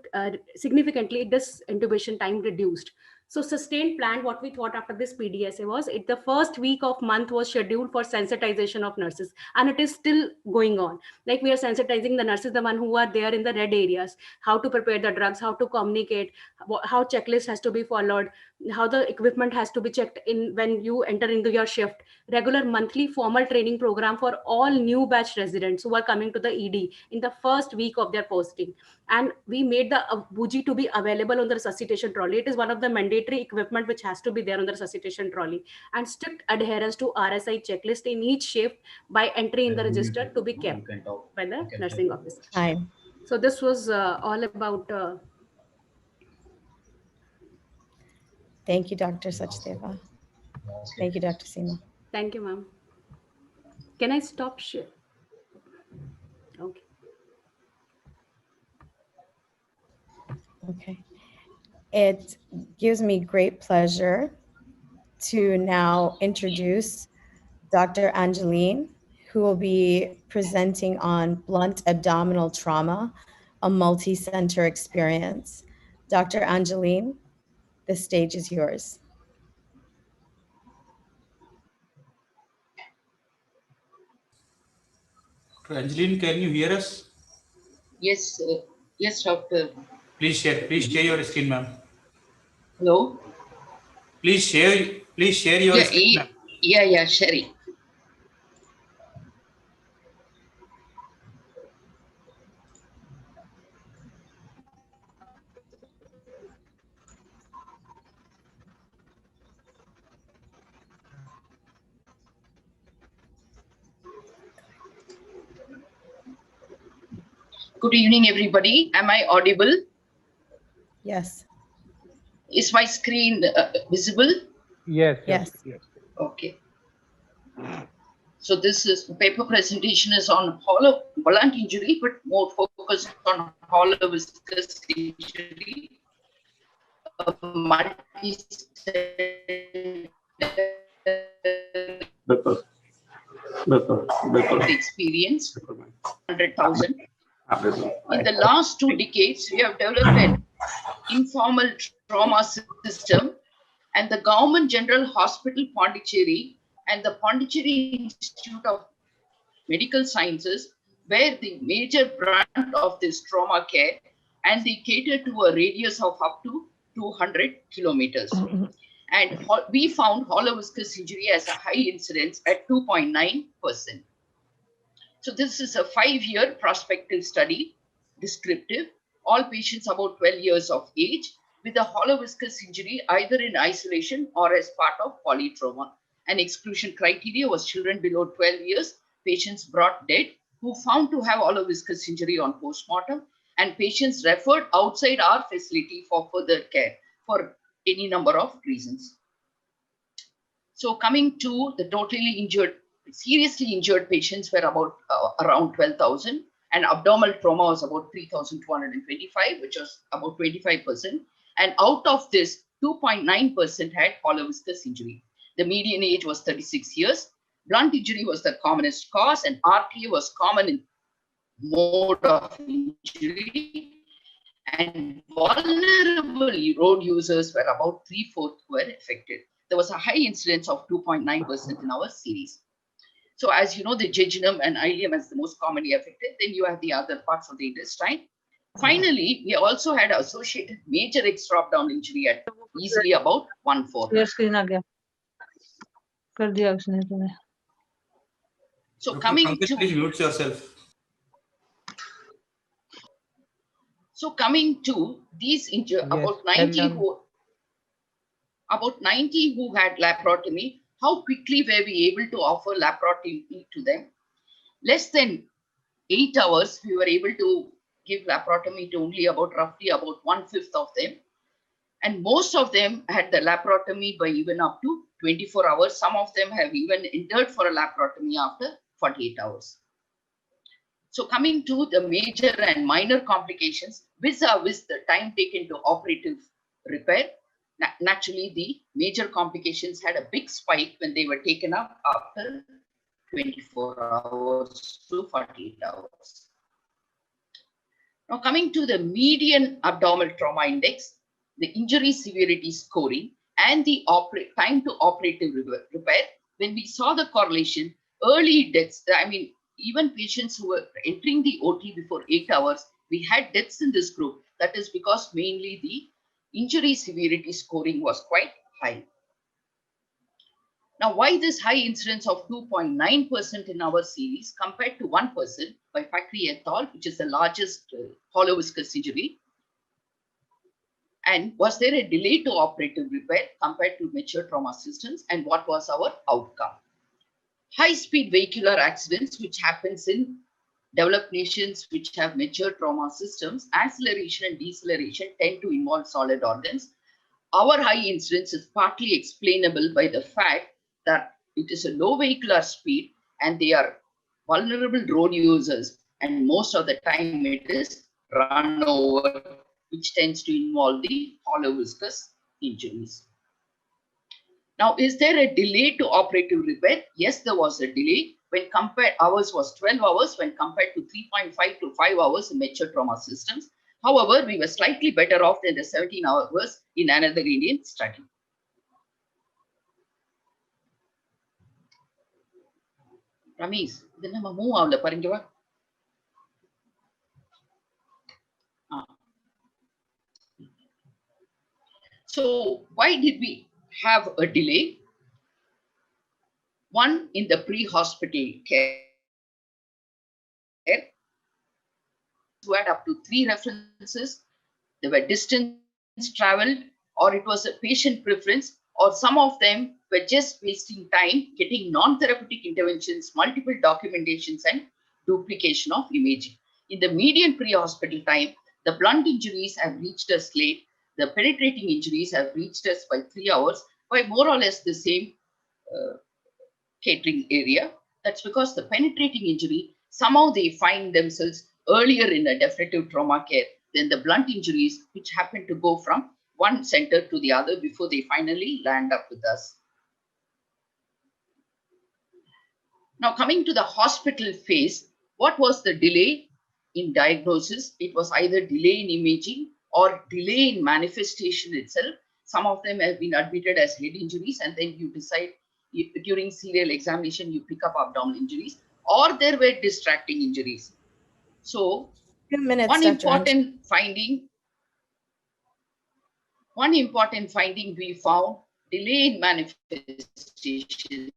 significantly, this intubation time reduced. So sustained plan, what we thought after this PDSA was, the first week of month was scheduled for sensitization of nurses, and it is still going on. Like we are sensitizing the nurses, the one who are there in the red areas, how to prepare the drugs, how to communicate, how checklist has to be followed, how the equipment has to be checked in when you enter into your shift. Regular monthly formal training program for all new batch residents who are coming to the ED in the first week of their posting. And we made the bougie to be available on the resuscitation trolley. It is one of the mandatory equipment which has to be there on the resuscitation trolley. And strict adherence to RSI checklist in each shift by entry in the register to be kept by the nursing officer. Hi. So this was all about. Thank you, Dr. Sachdeva. Thank you, Dr. Seema. Thank you, ma'am. Can I stop share? Okay. Okay. It gives me great pleasure to now introduce Dr. Angeline, who will be presenting on blunt abdominal trauma, a multi-center experience. Dr. Angeline, the stage is yours. Dr. Angeline, can you hear us? Yes, yes, doctor. Please share your screen, ma'am. Hello? Please share your Yeah, screen. yeah, Sherry. Good evening, everybody. Am I audible? Yes. Is my screen visible? Yes. Yes. Okay. So this is paper presentation is on hollow blunt injury, but more focused on hollow viscous injury, experience 100,000. In the last 2 decades, we have developed an informal trauma system, and the Government General Hospital Pondicherry and the Pondicherry Institute of Medical Sciences bear the major brunt of this trauma care, and they cater to a radius of up to 200 kilometers. And we found hollow viscous injury as a high incidence at 2.9%. So this is a 5-year prospective study, descriptive, all patients about 12 years of age with a hollow viscous injury either in isolation or as part of polytrauma. An exclusion criteria was children below 12 years, patients brought dead who found to have hollow viscous injury on postmortem, and patients referred outside our facility for further care for any number of reasons. So coming to the totally injured, seriously injured patients were about around 12,000, and abdominal trauma was about 3,225, which was about 25%. And out of this, 2.9% had hollow viscous injury. The median age was 36 years. Blunt injury was the commonest cause, and RTA was common in mode of injury. And vulnerable road users were about 3/4 were affected. There was a high incidence of 2.9% in our series. So as you know, the jejunum and ileum is the most commonly affected. Then you have the other parts of the intestine. Finally, we also had associated major extra-abdominal injury at easily about 1/4. So coming to Please mute yourself. So coming to these injuries, about 90 who had laparotomy, how quickly were we able to offer laparotomy to them? Less than 8 hours, we were able to give laparotomy to only roughly about 1/5 of them. And most of them had the laparotomy by even up to 24 hours. Some of them have even entered for a laparotomy after 48 hours. So coming to the major and minor complications, vis-a-vis the time taken to operative repair, naturally the major complications had a big spike when they were taken up after 24 hours to 48 hours. Now coming to the median abdominal trauma index, the injury severity scoring, and the time to operative repair, when we saw the correlation, early deaths, I mean, even patients who were entering the OT before 8 hours, we had deaths in this group. That is because mainly the injury severity scoring was quite high. Now, why this high incidence of 2.9% in our series compared to 1% by Fakri et al., which is the largest hollow viscous injury? And was there a delay to operative repair compared to mature trauma systems? And what was our outcome? High-speed vehicular accidents, which happens in developed nations which have mature trauma systems, acceleration and deceleration tend to involve solid organs. Our high incidence is partly explainable by the fact that it is a low vehicular speed and they are vulnerable road users, and most of the time it is run over, which tends to involve the hollow viscous injuries. Now, is there a delay to operative repair? Yes, there was a delay. When compared, hours was 12 hours when compared to 3.5 to 5 hours in mature trauma systems. However, we were slightly better off than the 17 hours in another Indian study. Ramesh, then நம்ம move ஆகல பாருங்க வா. So why did we have a delay? One, in the pre-hospital care, who had up to 3 references, there were distance traveled, or it was a patient preference, or some of them were just wasting time getting non-therapeutic interventions, multiple documentations, and duplication of imaging. In the median pre-hospital time, the blunt injuries have reached us late. The penetrating injuries have reached us by 3 hours by more or less the same catering area. That's because the penetrating injury, somehow they find themselves earlier in a definitive trauma care than the blunt injuries, which happen to go from one center to the other before they finally land up with us. Now, coming to the hospital phase, what was the delay in diagnosis? It was either delay in imaging or delay in manifestation itself. Some of them have been admitted as head injuries, and then you decide during serial examination, you pick up abdominal injuries, or there were distracting injuries. So, one important finding we found, delay in manifestation.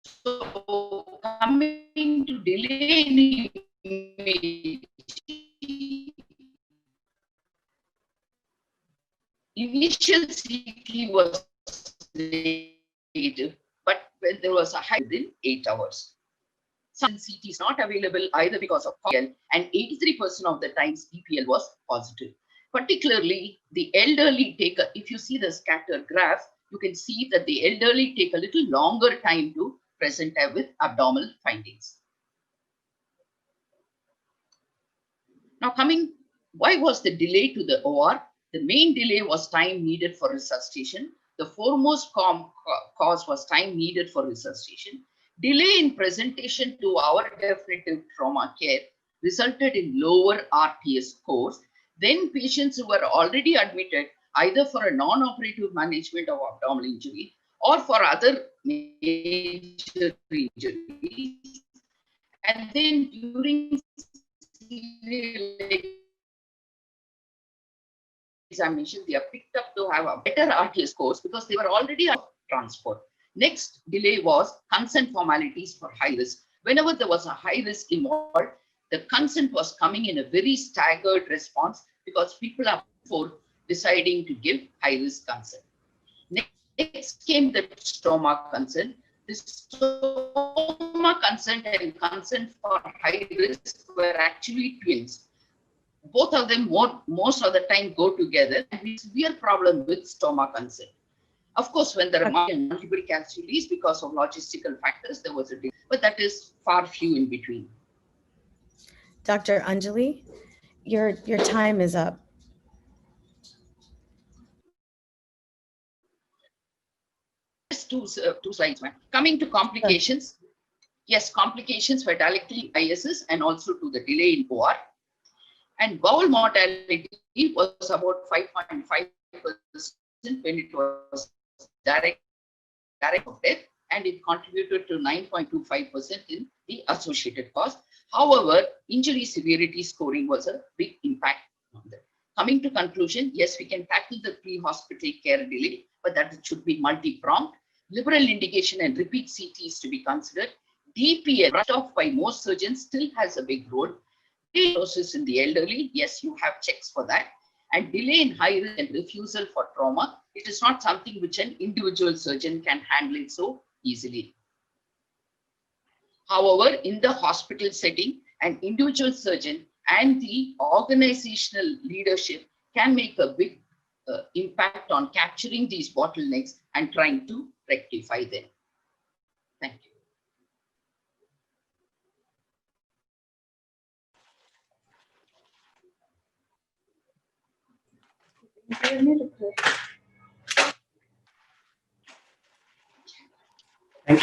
So, coming to delay in imaging, initial CT was late, but when there was a high within 8 hours. Some CT is not available either because of DPL, and 83% of the times DPL was positive. Particularly the elderly take, if you see the scatter graph, you can see that the elderly take a little longer time to present with abdominal findings. Now coming, why was the delay to the OR? The main delay was time needed for resuscitation. The foremost cause was time needed for resuscitation. Delay in presentation to our definitive trauma care resulted in lower RTS scores. Then patients who were already admitted either for a non-operative management of abdominal injury or for other major injuries. And then during serial examination, they are picked up to have a better RTS scores because they were already on transport. Next delay was consent formalities for high risk. Whenever there was a high risk involved, the consent was coming in a very staggered response because people are for deciding to give high risk consent. Next came the stoma consent. The stoma consent and consent for high risk were actually twins. Both of them most of the time go together, and we have a severe problem with stoma consent. Of course, when there are multiple casualties because of logistical factors, there was a delay, but that is far few in between. Dr. Anjali, your time is up. Just two slides, man. Coming to complications, yes, complications were directly ISS and also to the delay in OR. And bowel mortality was about 5.5% when it was direct of death, and it contributed to 9.25% in the associated cause. However, injury severity scoring was a big impact on that. Coming to conclusion, yes, we can tackle the pre-hospital care delay, but that should be multi-pronged. Liberal indication and repeat CTs to be considered. DPL, brushed off by most surgeons, still has a big role. Diagnosis in the elderly, yes, you have checks for that. And delay in high risk and refusal for trauma, it is not something which an individual surgeon can handle it so easily. However, in the hospital setting, an individual surgeon and the organizational leadership can make a big impact on capturing these bottlenecks and trying to rectify them. Thank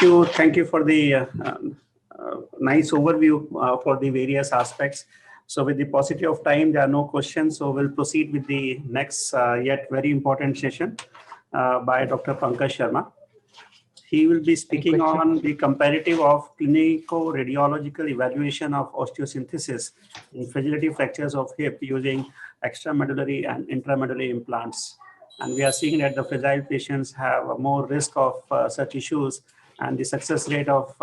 you. Thank you for the nice overview for the various aspects. So with the paucity of time, there are no questions. So we'll proceed with the next yet very important session by Dr. Pankaj Sharma. He will be speaking on the comparative of clinico-radiological evaluation of osteosynthesis in fragility fractures of hip using extramedullary and intramedullary implants. And we are seeing that the fragile patients have a more risk of such issues, and the success rate of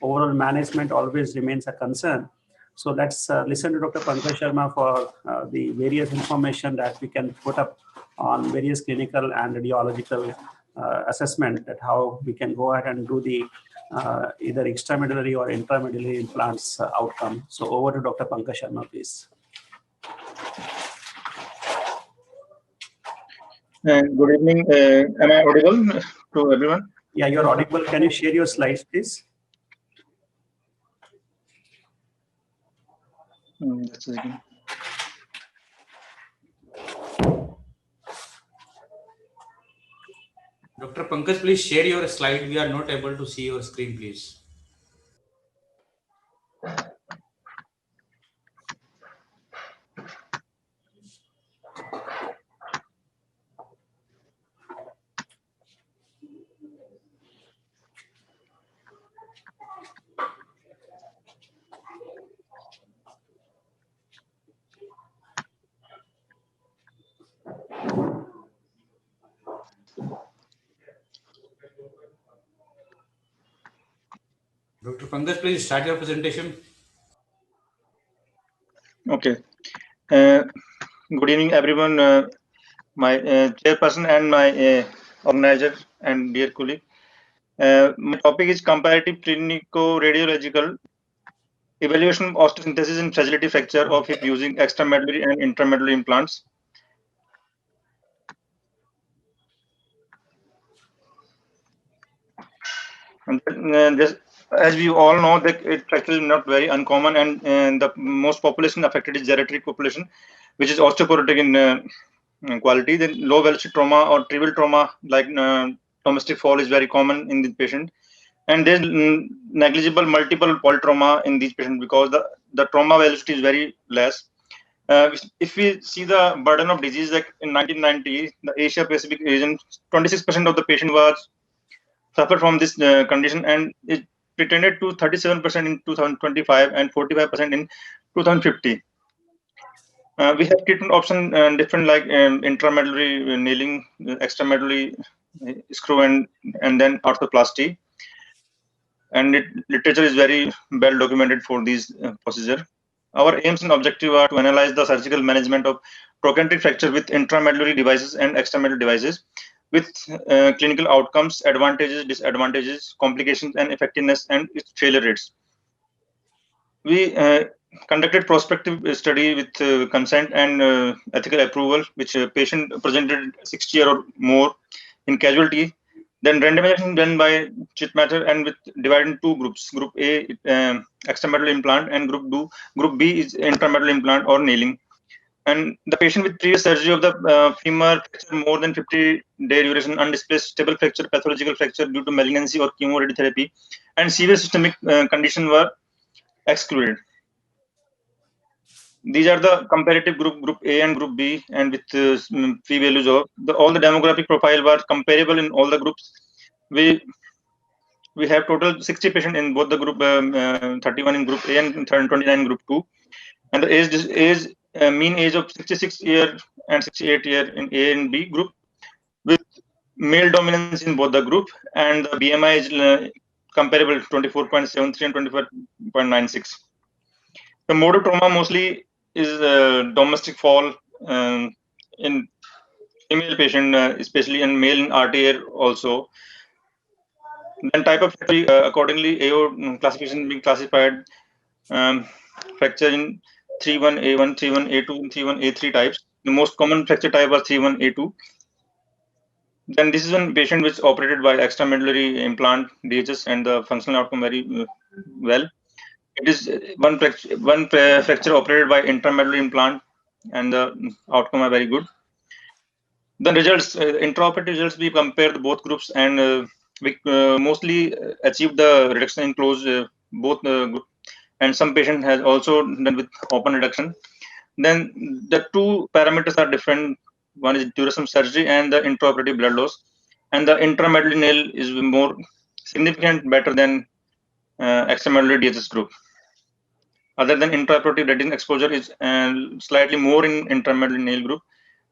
overall management always remains a concern. So let's listen to Dr. Pankaj Sharma for the various information that we can put up on various clinical and radiological assessment, that how we can go ahead and do the either extramedullary or intramedullary implants outcome. So over to Dr. Pankaj Sharma, please. Good evening. Am I audible to everyone? Yeah, you're audible. Can you share your slides, please? Just a second. Dr. Pankaj, please share your slide. We are not able to see your screen, please. Dr. Pankaj, please start your presentation. Okay. Good evening, everyone. My chairperson and my organizer and dear colleague. My topic is comparative clinico-radiological evaluation of osteosynthesis and fragility fracture of hip using extramedullary and intramedullary implants. And this, as we all know, that it fracture is not very uncommon, and the most population affected is geriatric population, which is osteoporotic in quality. Then low velocity trauma or trivial trauma like domestic fall is very common in the patient, and there's negligible multiple polytrauma in these patients because the trauma velocity is very less. If we see the burden of disease, like in 1990, the Asia Pacific region, 26% of the patient was suffered from this condition, and it pretended to 37% in 2025 and 45% in 2050. We have treatment options different, like intramedullary nailing, extramedullary screw, and then arthroplasty. And literature is very well documented for these procedure. Our aims and objective are to analyze the surgical management of trochanteric fracture with intramedullary devices and extramedullary devices, with clinical outcomes, advantages, disadvantages, complications, and effectiveness, and its failure rates. We conducted prospective study with consent and ethical approval, which patient presented 60 or more in casualty. Then randomization done by chit method and with divided in two groups. Group A, extramedullary implant, and group B is intramedullary implant or nailing. And the patient with previous surgery of the femur fracture, more than 50-day duration, undisplaced stable fracture, pathological fracture due to malignancy or chemoradiotherapy, and severe systemic condition were excluded. These are the comparative group A and group B, and with p-values of all the demographic profile were comparable in all the groups. We have total 60 patients in both the group, 31 in group A and 29 in group 2, and the age mean age of 66 year and 68 year in A and B group, with male dominance in both the group, and the BMI is comparable 24.73 and 24.96. The mode of trauma mostly is domestic fall in female patient, especially in male in RTA also. Then type of fracture, accordingly, AO classification being classified fracture in 31A1, 31A2, and 31A3 types. The most common fracture type was 31A2. Then this is one patient which operated by extramedullary implant DHS, and the functional outcome very well. It is one fracture operated by intramedullary implant, and the outcome are very good. The results, intraoperative results, we compared both groups, and we mostly achieved the reduction in close both group, and some patient has also done with open reduction. Then the two parameters are different. One is duration of surgery and the intraoperative blood loss. and the intramedullary nail is more significant better than extramedullary DHS group. Other than intraoperative retina exposure is slightly more in intramedullary nail group,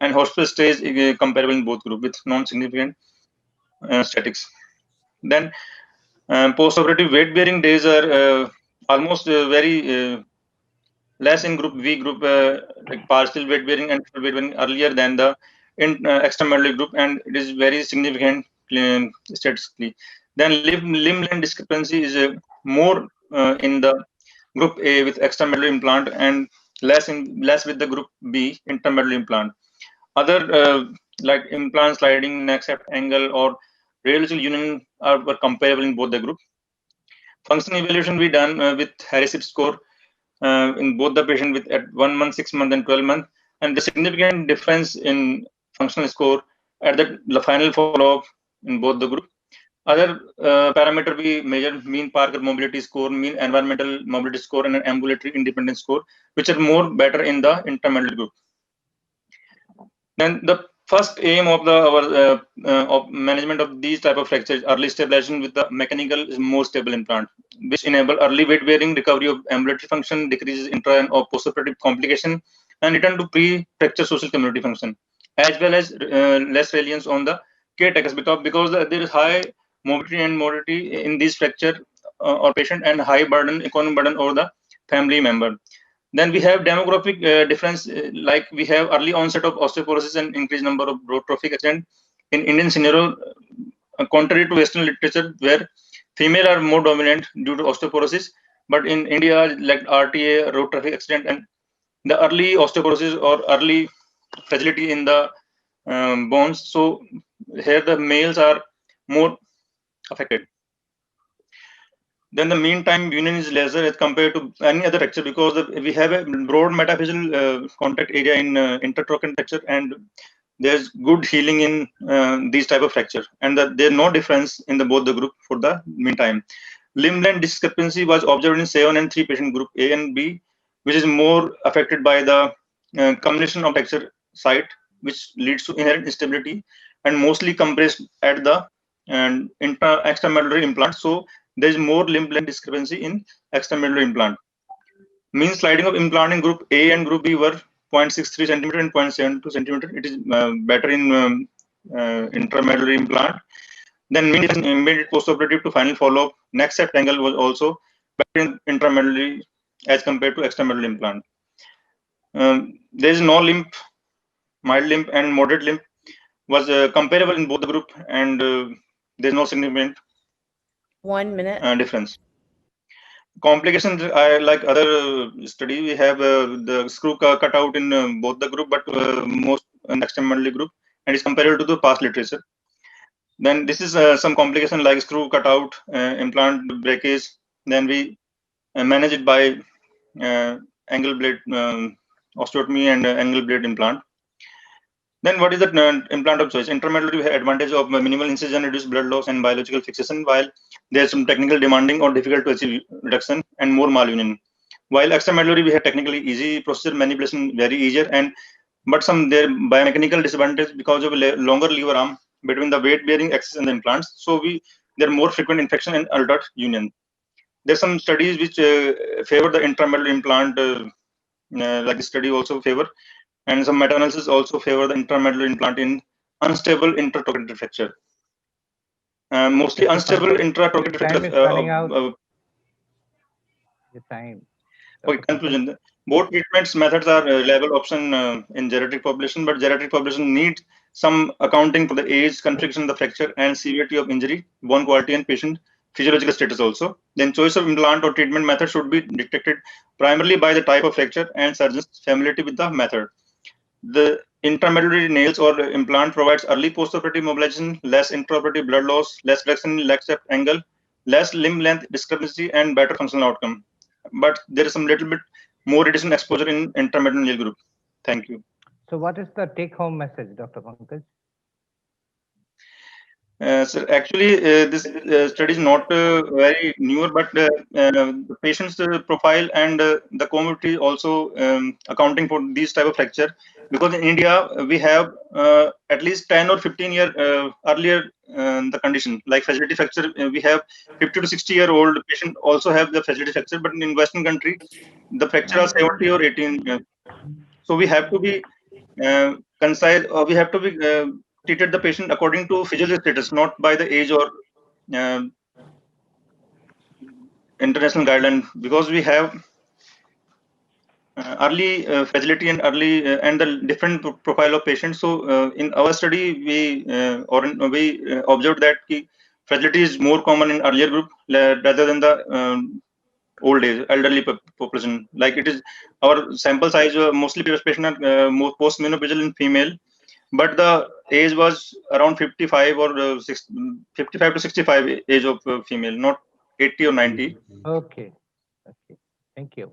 and hospital stay is comparable in both group with non-significant statics. Then post-operative weight-bearing days are almost very less in group V group, like partial weight-bearing and full weight-bearing earlier than the extramedullary group, and it is very significant statistically. Then limb length discrepancy is more in the group A with extramedullary implant and less with the group B intramedullary implant. Other like implant sliding, neck shaft angle, or radial union were comparable in both the group. Functional evaluation we done with Harris score in both the patient with at 1 month, 6 months, and 12 months, and the significant difference in functional score at the final follow-up in both the group. Other parameter we measure mean Parker mobility score, mean environmental mobility score, and an ambulatory independence score, which are more better in the intramedullary group. Then the first aim of our of management of these type of fractures, early stabilization with the mechanical more stable implant, which enable early weight bearing, recovery of ambulatory function, decreases intra or postoperative complication, and return to pre-fracture social community function, as well as less reliance on the caretakers because there is high morbidity and mortality in these fracture or patient and high burden, economic burden over the family member. Then we have demographic difference, like we have early onset of osteoporosis and increased number of road traffic accident in Indian scenario, contrary to Western literature where female are more dominant due to osteoporosis, but in India like RTA, road traffic accident, and the early osteoporosis or early fragility in the bones. So here the males are more affected. Then the mean time union is lesser as compared to any other fracture because we have a broad metaphyseal contact area in intertrochanteric fracture, and there's good healing in these type of fracture, and there's no difference in both the group for the mean time. Limb length discrepancy was observed in 7 and 3 patient group A and B, which is more affected by the combination of fracture site, which leads to inherent instability and mostly compressed at the extramedullary implant. So there is more limb length discrepancy in extramedullary implant. Mean sliding of implant in group A and group B were 0.63 centimeter and 0.72 centimeter. It is better in intramedullary implant. Then mean immediate postoperative to final follow-up neck shaft angle was also better in intramedullary as compared to extramedullary implant. There is no limp, mild limp and moderate limp was comparable in both the group, and there is no significant 1 minute difference. Complications, like other study, we have the screw cut out in both the group, but most in extramedullary group, and is comparable to the past literature. Then this is some complication like screw cut out, implant breakage. Then we manage it by angle blade osteotomy and angle blade implant. Then what is the implant of choice? Intramedullary have advantage of minimal incision, reduced blood loss, and biological fixation, while there's some technical demanding or difficult to achieve reduction and more malunion. While extramedullary we have technically easy procedure, manipulation very easier, but some there biomechanical disadvantage because of a longer lever arm between the weight bearing axis and the implants. So there are more frequent infection and altered union. There's some studies which favor the intramedullary implant, like the study also favor. And some meta-analysis also favor the intramedullary implant in unstable intertrochanteric fracture. Mostly unstable intratrochanteric fracture. Okay, conclusion. Both treatments methods are reliable option in geriatric population, but geriatric population needs some accounting for the age, configuration of the fracture, and severity of injury, bone quality, and patient physiological status also. Then choice of implant or treatment method should be dictated primarily by the type of fracture and surgeon's familiarity with the method. The intramedullary nails or implant provides early postoperative mobilization, less intraoperative blood loss, less reduction in leg shaft angle, less limb length discrepancy, and better functional outcome. But there is some little bit more radiation exposure in intramedullary nail group. Thank you. So what is the take-home message, Dr. Pankaj? So actually, this study is not very newer, but the patient's profile and the comorbidity also accounting for these type of fracture. Because in India, we have at least 10 or 15 year earlier the condition like facility fracture. We have 50 to 60-year-old patient also have the facility fracture, but in Western country, the fracture are 70 or 18. So we have to be concise, or we have to be treated the patient according to physical status, not by the age or international guideline, because we have early fragility and early and the different profile of patients. So in our study, we observed that fragility is more common in earlier group rather than the old age elderly population. Like it is our sample size mostly patient are post menopausal in female, but the age was around 55 or 55 to 65 age of female, not 80 or 90. Okay. Okay. Thank you.